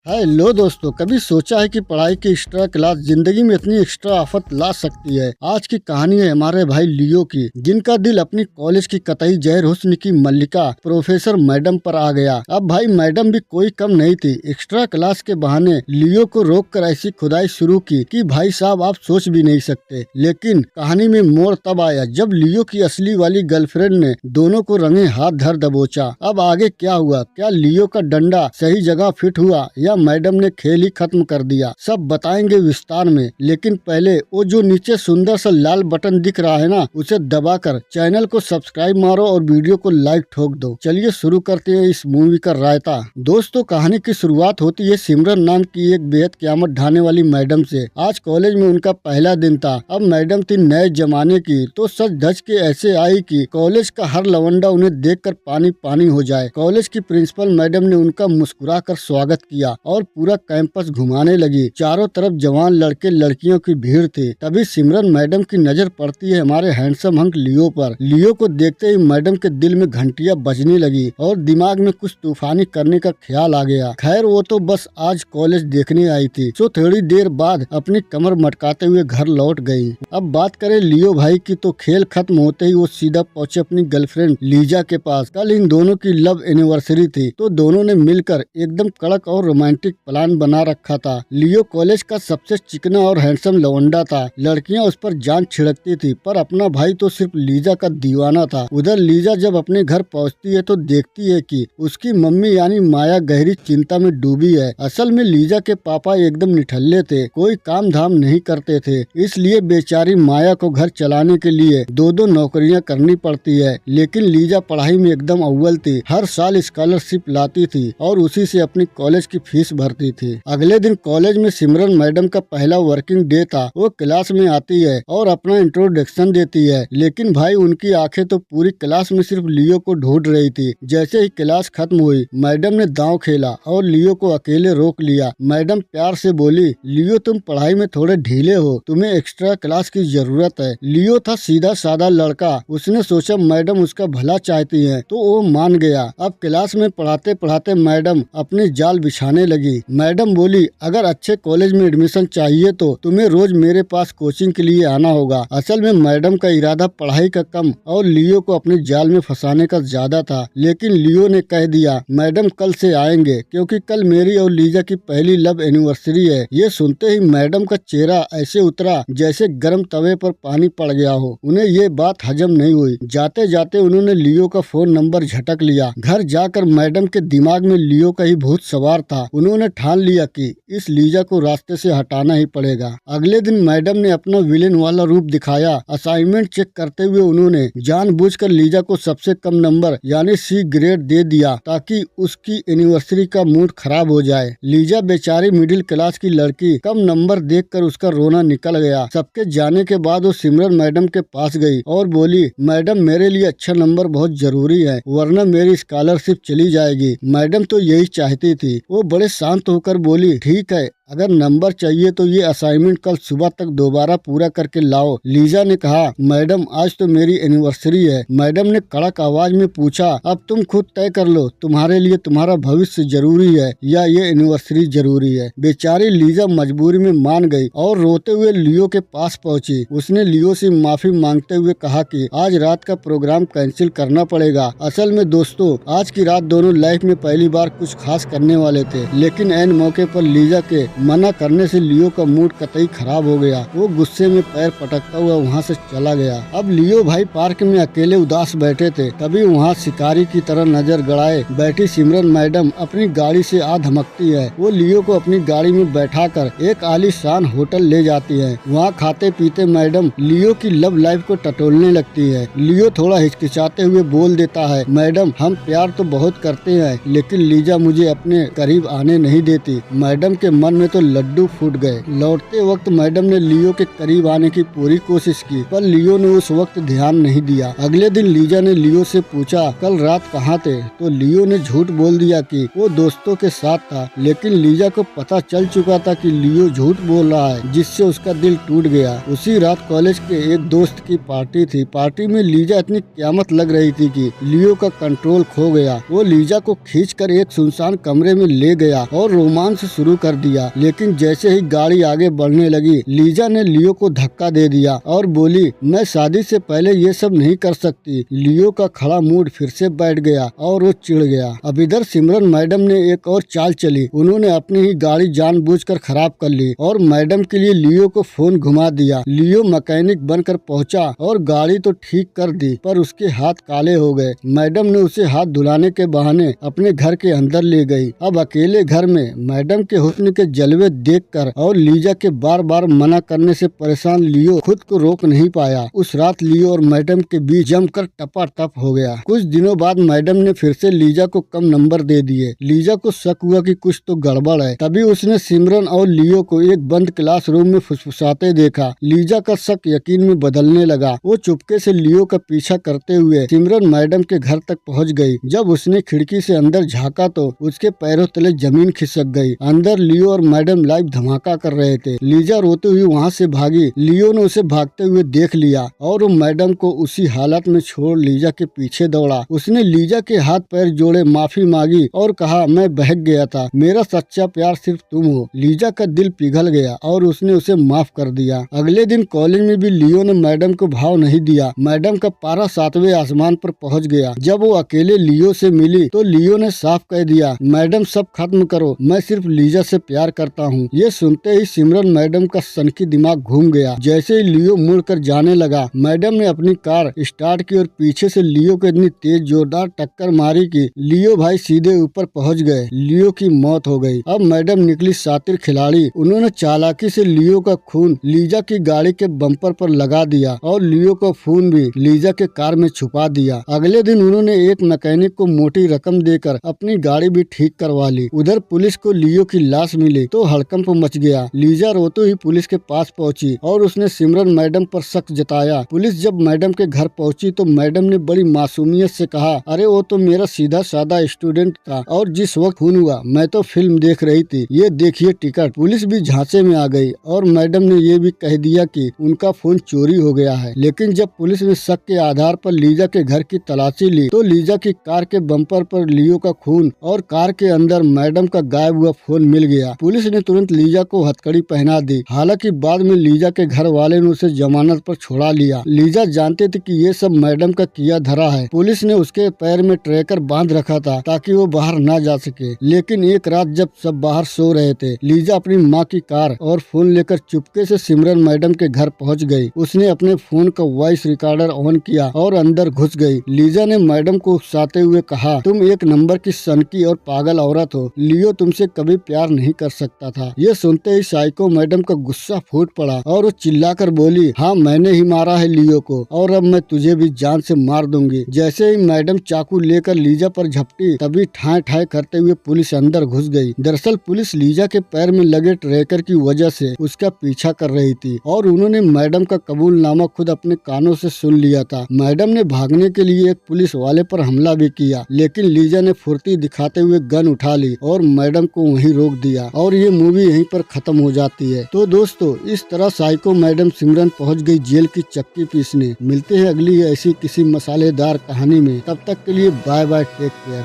Hello दोस्तों, कभी सोचा है कि पढ़ाई की एक्स्ट्रा क्लास जिंदगी में इतनी एक्स्ट्रा आफत ला सकती है। आज की कहानी है हमारे भाई लियो की, जिनका दिल अपनी कॉलेज की कतई जहर हुस्न की मल्लिका प्रोफेसर मैडम पर आ गया। अब भाई मैडम भी कोई कम नहीं थी। एक्स्ट्रा क्लास के बहाने लियो को रोककर ऐसी खुदाई शुरू की कि भाई साहब आप सोच भी नहीं सकते। लेकिन कहानी में मोड़ तब आया जब लियो की असली वाली गर्लफ्रेंड ने दोनों को रंगे हाथ धर दबोचा। अब आगे क्या हुआ? क्या लियो का डंडा सही जगह फिट हुआ या मैडम ने खेल ही खत्म कर दिया? सब बताएंगे विस्तार में। लेकिन पहले वो जो नीचे सुंदर सा लाल बटन दिख रहा है ना, उसे दबाकर चैनल को सब्सक्राइब मारो और वीडियो को लाइक ठोक दो। चलिए शुरू करते हैं इस मूवी का रायता। दोस्तों, कहानी की शुरुआत होती है सिमरन नाम की एक बेहद क़यामत ढाने वाली मैडम से। आज कॉलेज में उनका पहला दिन था। अब मैडम थी नए जमाने की, तो सच धज के ऐसे आई कि कॉलेज का हर लवंडा उन्हें देखकर पानी पानी हो जाए। कॉलेज की प्रिंसिपल मैडम ने उनका मुस्कुरा कर स्वागत किया और पूरा कैंपस घुमाने लगी। चारों तरफ जवान लड़के लड़कियों की भीड़ थी। तभी सिमरन मैडम की नजर पड़ती है हमारे हैंडसम हंक लियो पर। लियो को देखते ही मैडम के दिल में घंटियां बजने लगी और दिमाग में कुछ तूफानी करने का ख्याल आ गया। खैर वो तो बस आज कॉलेज देखने आई थी, सो थोड़ी देर बाद अपनी कमर मटकाते हुए घर लौट गई। अब बात करें लियो भाई की, तो खेल खत्म होते ही वो सीधा पहुंचे अपनी गर्लफ्रेंड लीजा के पास। कल इन दोनों की लव एनिवर्सरी थी, तो दोनों ने मिलकर एकदम कड़क और रोमांटिक प्लान बना रखा था। लियो कॉलेज का सबसे चिकना और हैंडसम लवंडा था। लड़कियां उस पर जान छिड़कती थी, पर अपना भाई तो सिर्फ लीजा का दीवाना था। उधर लीजा जब अपने घर पहुंचती है तो देखती है कि उसकी मम्मी यानी माया गहरी चिंता में डूबी है। असल में लीजा के पापा एकदम निठल्ले थे, कोई काम धाम नहीं करते थे, इसलिए बेचारी माया को घर चलाने के लिए दो दो नौकरियां करनी पड़ती है। लेकिन लीजा पढ़ाई में एकदम अव्वल थी, हर साल स्कॉलरशिप लाती थी और उसी से अपनी कॉलेज की फीस भरती थी। अगले दिन कॉलेज में सिमरन मैडम का पहला वर्किंग डे था। वो क्लास में आती है और अपना इंट्रोडक्शन देती है, लेकिन भाई उनकी आंखें तो पूरी क्लास में सिर्फ लियो को ढूंढ रही थी। जैसे ही क्लास खत्म हुई, मैडम ने दांव खेला और लियो को अकेले रोक लिया। मैडम प्यार से बोली, लियो तुम पढ़ाई में थोड़े ढीले हो, तुम्हें एक्स्ट्रा क्लास की जरूरत है। लियो था सीधा साधा लड़का, उसने सोचा मैडम उसका भला चाहती है तो वो मान गया। अब क्लास में पढ़ाते पढ़ाते मैडम अपनी जाल बिछाने लगी। मैडम बोली, अगर अच्छे कॉलेज में एडमिशन चाहिए तो तुम्हें रोज मेरे पास कोचिंग के लिए आना होगा। असल में मैडम का इरादा पढ़ाई का कम और लियो को अपने जाल में फंसाने का ज्यादा था। लेकिन लियो ने कह दिया, मैडम कल से आएंगे, क्योंकि कल मेरी और लीजा की पहली लव एनिवर्सरी है। ये सुनते ही मैडम का चेहरा ऐसे उतरा जैसे गर्म तवे पर पानी पड़ गया हो। उन्हें ये बात हजम नहीं हुई। जाते जाते उन्होंने लियो का फोन नंबर झटक लिया। घर जाकर मैडम के दिमाग में लियो का ही भूत सवार था। उन्होंने ठान लिया कि इस लीजा को रास्ते से हटाना ही पड़ेगा। अगले दिन मैडम ने अपना विलेन वाला रूप दिखाया। असाइनमेंट चेक करते हुए उन्होंने जानबूझकर लीजा को सबसे कम नंबर यानी सी ग्रेड दे दिया, ताकि उसकी एनिवर्सरी का मूड खराब हो जाए। लीजा बेचारी मिडिल क्लास की लड़की, कम नंबर देखकर उसका रोना निकल गया। सबके जाने के बाद वो सिमरन मैडम के पास गई और बोली, मैडम मेरे लिए अच्छा नंबर बहुत जरूरी है, वरना मेरी स्कॉलरशिप चली जाएगी। मैडम तो यही चाहती थी। वो बड़े शांत होकर बोली, ठीक है, अगर नंबर चाहिए तो ये असाइनमेंट कल सुबह तक दोबारा पूरा करके लाओ। लीजा ने कहा, मैडम आज तो मेरी एनिवर्सरी है। मैडम ने कड़क आवाज में पूछा, अब तुम खुद तय कर लो, तुम्हारे लिए तुम्हारा भविष्य जरूरी है या ये एनिवर्सरी जरूरी है। बेचारी लीजा मजबूरी में मान गई और रोते हुए लियो के पास पहुंची। उसने लियो से माफी मांगते हुए कहा कि आज रात का प्रोग्राम कैंसिल करना पड़ेगा। असल में दोस्तों, आज की रात दोनों लाइफ में पहली बार कुछ खास करने वाले थे, लेकिन ऐन मौके पर लीजा के मना करने से लियो का मूड कतई खराब हो गया। वो गुस्से में पैर पटकता हुआ वहाँ से चला गया। अब लियो भाई पार्क में अकेले उदास बैठे थे। तभी वहाँ शिकारी की तरह नजर गड़ाए बैठी सिमरन मैडम अपनी गाड़ी से आ धमकती है। वो लियो को अपनी गाड़ी में बैठाकर एक आलीशान होटल ले जाती है। वहाँ खाते पीते मैडम लियो की लव लाइफ को टटोलने लगती है। लियो थोड़ा हिचकिचाते हुए बोल देता है, मैडम हम प्यार तो बहुत करते हैं, लेकिन लीजा मुझे अपने करीब आने नहीं देती। मैडम के मन में तो लड्डू फूट गए। लौटते वक्त मैडम ने लियो के करीब आने की पूरी कोशिश की, पर लियो ने उस वक्त ध्यान नहीं दिया। अगले दिन लीजा ने लियो से पूछा, कल रात कहाँ थे? तो लियो ने झूठ बोल दिया कि वो दोस्तों के साथ था, लेकिन लीजा को पता चल चुका था कि लियो झूठ बोल रहा है, जिससे उसका दिल टूट गया। उसी रात कॉलेज के एक दोस्त की पार्टी थी। पार्टी में लीजा इतनी क्यामत लग रही थी कि लियो का कंट्रोल खो गया। वो लीजा को खींचकर एक सुनसान कमरे में ले गया और रोमांस शुरू कर दिया। लेकिन जैसे ही गाड़ी आगे बढ़ने लगी, लीजा ने लियो को धक्का दे दिया और बोली, मैं शादी से पहले ये सब नहीं कर सकती। लियो का खड़ा मूड फिर से बैठ गया और वो चिढ़ गया। अब इधर सिमरन मैडम ने एक और चाल चली। उन्होंने अपनी ही गाड़ी जानबूझकर खराब कर ली और मैडम के लिए लियो को फोन घुमा दिया। लियो मैकेनिक बनकर पहुंचा और गाड़ी तो ठीक कर दी, पर उसके हाथ काले हो गए। मैडम ने उसे हाथ धुलाने के बहाने अपने घर के अंदर ले गई। अब अकेले घर में मैडम के हुस्न के जलवे देखकर और लीजा के बार बार मना करने से परेशान लियो खुद को रोक नहीं पाया। उस रात लियो और मैडम के बीच जमकर टपाटप हो गया। कुछ दिनों बाद मैडम ने फिर से लीजा को कम नंबर दे दिए। लीजा को शक हुआ कि कुछ तो गड़बड़ है। तभी उसने सिमरन और लियो को एक बंद क्लासरूम में फुसफुसाते देखा। लीजा का शक यकीन में बदलने लगा। वो चुपके से लियो का पीछा करते हुए सिमरन मैडम के घर तक पहुंच गई। जब उसने खिड़की से अंदर झांका तो उसके पैरों तले जमीन खिसक गई। अंदर लियो और मैडम लाइव धमाका कर रहे थे। लीजा रोते हुए वहाँ से भागी। लियो ने उसे भागते हुए देख लिया और वो मैडम को उसी हालत में छोड़ लीजा के पीछे दौड़ा। उसने लीजा के हाथ पैर जोड़े, माफी मांगी और कहा, मैं बहक गया था, मेरा सच्चा प्यार सिर्फ तुम हो। लीजा का दिल पिघल गया और उसने उसे माफ कर दिया। अगले दिन कॉलेज में भी लियो ने मैडम को भाव नहीं दिया। मैडम का पारा 7वें आसमान पर पहुंच गया। जब वो अकेले लियो से मिली तो लियो ने साफ कह दिया, मैडम सब खत्म करो, मैं सिर्फ लीजा से प्यार करता हूँ। ये सुनते ही सिमरन मैडम का सनकी दिमाग घूम गया। जैसे ही लियो मुड़कर जाने लगा, मैडम ने अपनी कार स्टार्ट की और पीछे से लियो को इतनी तेज जोरदार टक्कर मारी कि लियो भाई सीधे ऊपर पहुंच गए। लियो की मौत हो गई। अब मैडम निकली शातिर खिलाड़ी। उन्होंने चालाकी से लियो का खून लीजा की गाड़ी के बम्पर पर लगा दिया और लियो का खून भी लीजा के कार में छुपा दिया। अगले दिन उन्होंने एक मैकेनिक को मोटी रकम देकर अपनी गाड़ी भी ठीक करवा ली। उधर पुलिस को लियो की लाश मिली तो हड़कंप मच गया। लीजा रोते ही पुलिस के पास पहुंची और उसने सिमरन मैडम पर शक जताया। पुलिस जब मैडम के घर पहुंची तो मैडम ने बड़ी मासूमियत से कहा, अरे वो तो मेरा सीधा सादा स्टूडेंट था और जिस वक्त खून हुआ मैं तो फिल्म देख रही थी, ये देखिए टिकट। पुलिस भी झांसे में आ गई और मैडम ने ये भी कह दिया कि उनका फोन चोरी हो गया है। लेकिन जब पुलिस ने शक के आधार पर लीजा के घर की तलाशी ली तो लीजा की कार के बम्पर पर लियो का खून और कार के अंदर मैडम का गायब हुआ फोन मिल गया। पुलिस ने तुरंत लीजा को हथकड़ी पहना दी। हालांकि बाद में लीजा के घर वाले ने उसे जमानत पर छोड़ा लिया। लीजा जानते थे कि ये सब मैडम का किया धरा है। पुलिस ने उसके पैर में ट्रैकर बांध रखा था ताकि वो बाहर ना जा सके। लेकिन एक रात जब सब बाहर सो रहे थे, लीजा अपनी माँ की कार और फोन लेकर चुपके से सिमरन मैडम के घर पहुंच गई। उसने अपने फोन का वॉइस रिकॉर्डर ऑन किया और अंदर घुस गई। लीजा ने मैडम को उकसाते हुए कहा, तुम एक नंबर की सनकी और पागल औरत हो। लियो तुमसे कभी प्यार नहीं कर सकता था। ये सुनते ही साइको मैडम का गुस्सा फूट पड़ा और वो चिल्लाकर बोली, हाँ मैंने ही मारा है लियो को और अब मैं तुझे भी जान से मार दूंगी। जैसे ही मैडम चाकू लेकर लीजा पर झपटी, तभी ठाए ठाए करते हुए पुलिस अंदर घुस गई। दरअसल पुलिस लीजा के पैर में लगे ट्रैकर की वजह से उसका पीछा कर रही थी और उन्होंने मैडम का कबूलनामा खुद अपने कानों से सुन लिया था। मैडम ने भागने के लिए एक पुलिस वाले पर हमला भी किया, लेकिन लीजा ने फुर्ती दिखाते हुए गन उठा ली और मैडम को वहीं रोक दिया और ये मूवी यहीं पर खत्म हो जाती है। तो दोस्तों, इस तरह साइको मैडम सिमरन पहुंच गई जेल की चक्की पीसने। मिलते हैं अगली ऐसी किसी मसालेदार कहानी में। तब तक के लिए बाय बाय, टेक केयर।